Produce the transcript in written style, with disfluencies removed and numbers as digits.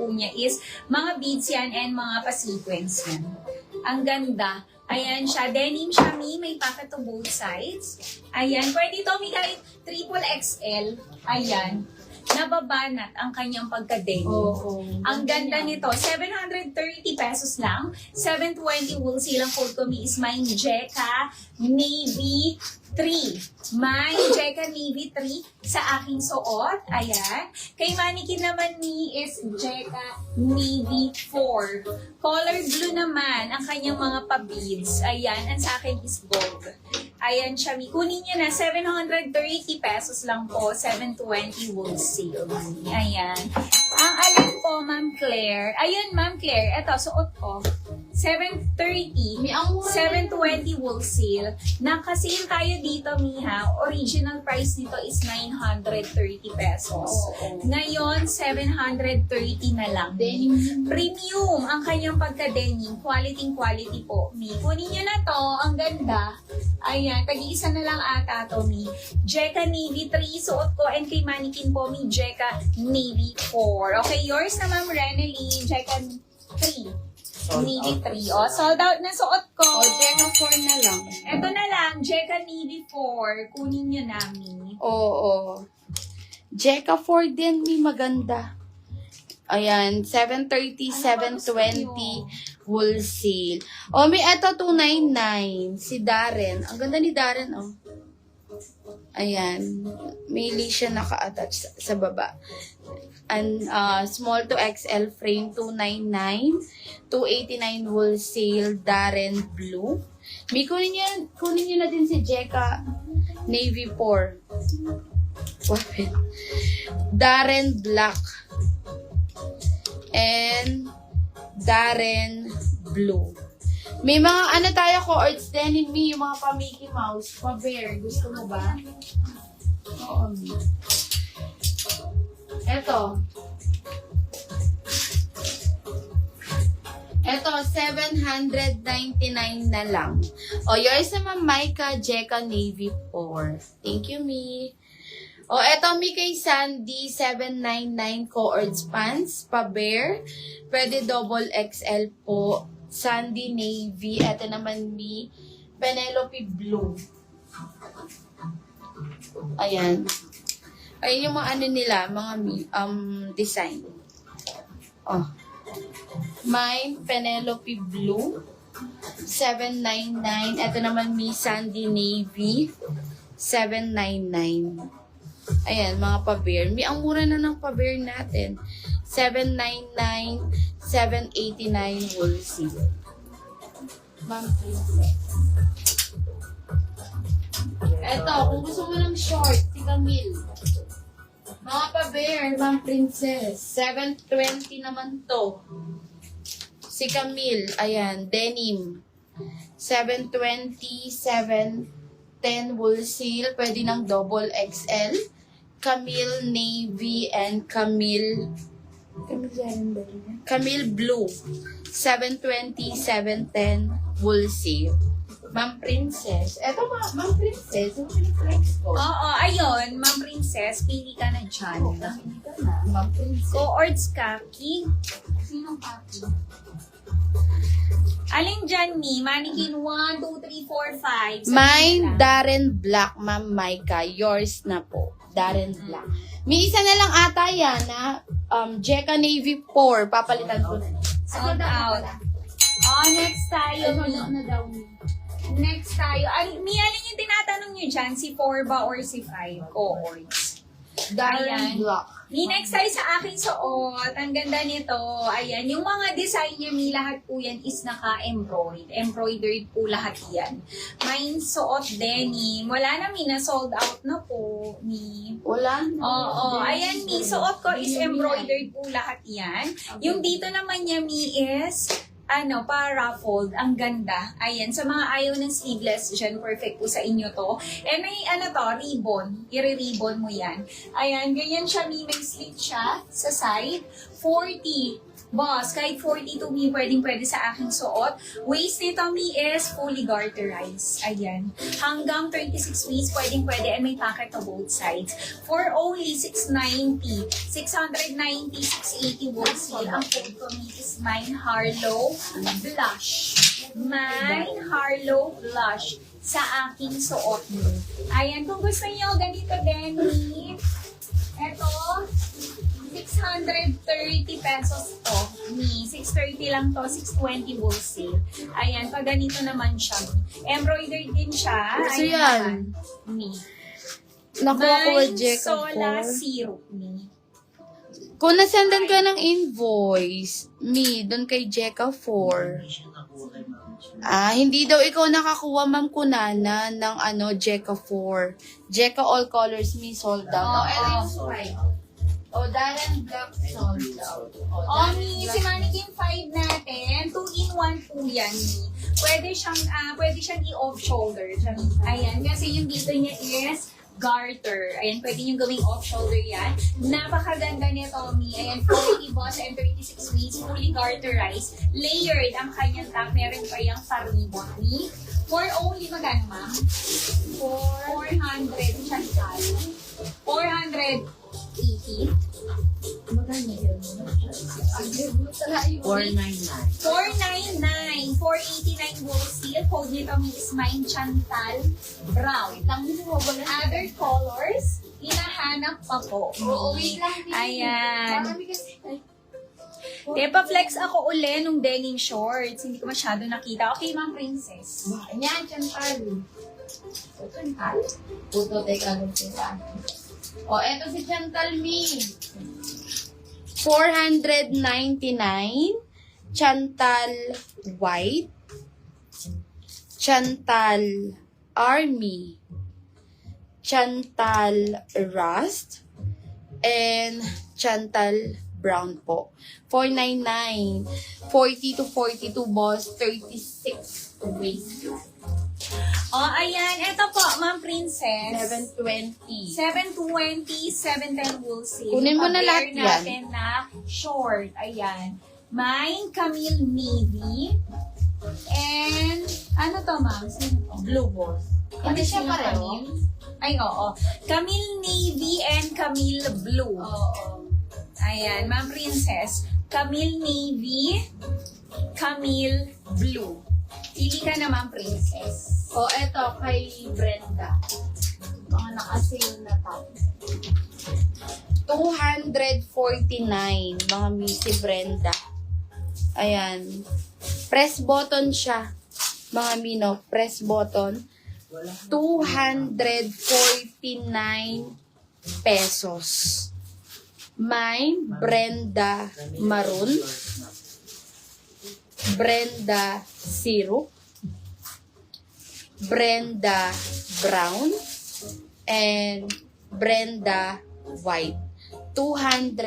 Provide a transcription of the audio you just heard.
po niya is mga beads yan and mga pa-sequence yan. Ang ganda. Ayan siya. Denim siya, Mi. May pocket to both sides. Ayan. Pwede ito, Mi, kahit triple XL. Ayan. Nababanat ang kanyang pagka-denim. Ang ganda nito. 730 pesos lang. 720 wholesale. Ang code ko, Mi, is mine Jeka Navy 3. My Jeka Navy 3 sa aking suot. Ayan. Kay Mannequin naman ni is Jeka Navy 4. Color blue naman ang kanyang mga pa-beads. Ayan. Ang sa akin is gold. Ayan siya. Kunin niyo na. 730 pesos lang po. 720 wholesale. Ayan. Ang alin po, Ma'am Claire. Ayun, Ma'am Claire. Ito, suot ko. 730, 720 wholesale. Nakasale tayo dito, Miha. Original price nito is 930 pesos. Ngayon, 730 na lang. Denim. Premium ang kanyang pagka-denim. Quality po, Mi. Kunin nyo na to. Ang ganda. Ayan, tag-iisa na lang ata to, Mi. Jeka Navy 3, suot ko. And kay Mannequin po, Mi, Jeka Navy 4. Okay, yours na, Ma'am Reneline. Jeka 3. Navy 3. O, sold out na suot ko. O, Jeka 4 na lang. Ito na lang, Jeka Navy 4. Kunin nyo na, Mi. Oo. Jeka 4 din, may maganda. Ayan, 730, 720 wholesale. O, may eto 299. Si Darren. Ang ganda ni Darren, oh. Ayan. May lace siya naka-attach sa baba. And small to XL frame 299, 289 wholesale Darren blue. May kunin niyo na din si Jeka Navy 4. Wapit. Darren black. And Darren blue. May mga ano tayo co-ords din in me, yung mga pa Mickey Mouse, pa Bear. Gusto mo ba? Oo. Eto. Eto, 799 na lang. O, yours naman, Micah Jeka Navy 4. Thank you, Mi. O, eto, Mi kay Sandy, 799 co-ords pants, pa-bear. Pwede double XL po. Sandy Navy. Eto naman, Mi, Penelope Blue. Ayan. Ayun yung mga ano nila, mga design. Oh. Mine, Penelope Blue, 799. Ito naman, Mi Sandy Navy, 799. Ayan, mga pa-bear. Ang mura na ng pa-bear natin. 799, 789 wholesale. Ma'am, please. Eto, kung gusto mo ng short, si Camille. Mga pa-bear, Ma'am Princess. 720 naman to. Si Camille, ayan, denim. 720, 710 wholesale. Pwede ng double XL. Camille Navy and Camille Blue. 720, 710 wholesale. Ma'am Princess. Eto, Ma'am Princess. Yung piniflex ko. Oo, ayun, Ma'am Princess, pili ka na dyan. Ma'am Princess. Co-ords kaki. Sinong kaki? Alin dyan, Mi? Mannequin 1, 2, 3, 4, 5. Mine, Darren Black, Ma'am Micah. Yours na po. Darren Black. May isa na lang ata yan na Jeka Navy 4. Papalitan ko na. Sold out. Oh, next tayo. na daw. Next tayo. Mi, alin yung tinatanong nyo dyan? Si 4 ba or si 5? Co-ords. Darren Ayan. Black. Mi, next tayo sa aking suot. Ang ganda nito. Ayan. Yung mga design niya, Mi, lahat po yan is naka-embroidered. Embroidered po lahat yan. Mine suot denim. Wala na, Mi, na sold out na po, Mi. Wala. Oo. Ayan, Mi. Suot ko is embroidered po lahat yan. Yung dito naman niya, Mi, is pa-ruffled. Ang ganda. Ayan. Sa mga ayaw ng sleeveless dyan, perfect po sa inyo to. And may ribbon. I-ribbon mo yan. Ayan. Ganyan siya, Mi. May slit siya sa side. 40 Boss, kahit 42 mi, pwede sa aking suot. Waist nito mi is fully garterized. Ayan. Hanggang 36 waist, pwede and may pocket to both sides. For only 690, 690, 680 wholesale. Ang code ko mi is Mine Harlow Blush. Mine Harlow Blush sa aking suot mo. Ayan, kung gusto niyo, ganito din mi. Eto, 630 pesos to. Ni 630 lang to, 620 wholesale. Ayan, pag ganito naman siya. Embroidered din siya. So Ayan yan. naman. Ni. Nakuha ko Mine Jeka Sola 4. Syrup ni. Kung nasendan ka ng invoice, doon kay Jeka 4. Hindi daw ikaw nakakuha, Ma'am Kunana, ng Jeka 4. Jeka all colors, sold out. Darren Black sold out. Mi, si Mannequin 5 natin, 2-in-1 po yan, mi. Pwede siyang i-off shoulder. Ayan, kasi yung dito niya is garter. Ayan, pwede nyo gawing off-shoulder yan. Napakaganda nito, mi. Ayan, 40 boss and 36 weeks, fully garterized. Layered ang kanyang top. Meron pa yung paribon, mi. For only, magkano, ma'am? 400, siya tayo. 480. Magkano yun? 499. 499, 489 wholesale. Code nito is Mine Chantal Brown. Other colors, hinahanap pa po. Ayan. Tepa flex ako uli nung denim shorts. Hindi ko masyado nakita. Okay, Ma'am Princess. Yan, Chantal. Chantal? Puto, teka lang sila. Eto si Chantal Mi. 499. Chantal White. Chantal Army. Chantal Rust. And Chantal Brown po. 499. 40 to 42 boss. 36 waist. Ayan. Ito po, Ma'am Princess. 720. 720, 710 wholesale. Kunin mo na lahat Compare natin na short. Ayan. Mine, Camille Navy. And, ano to, ma'am? Sino to? Blue boss. Hindi siya Sino pareho? Camille? Ay, oo. Camille Navy and Camille Blue. Oo. Ayan, Ma'am Princess. Camille Navy, Camille Blue. Pili ka na, Ma'am Princess. Eto kay Brenda. Mga naka-sale na top. 249. Mga Missy Brenda. Ayan. Press button siya. Mga Mino, press button. 249 pesos. Mine, Brenda Maroon. Brenda Syrup. Brenda Brown. And Brenda White. 200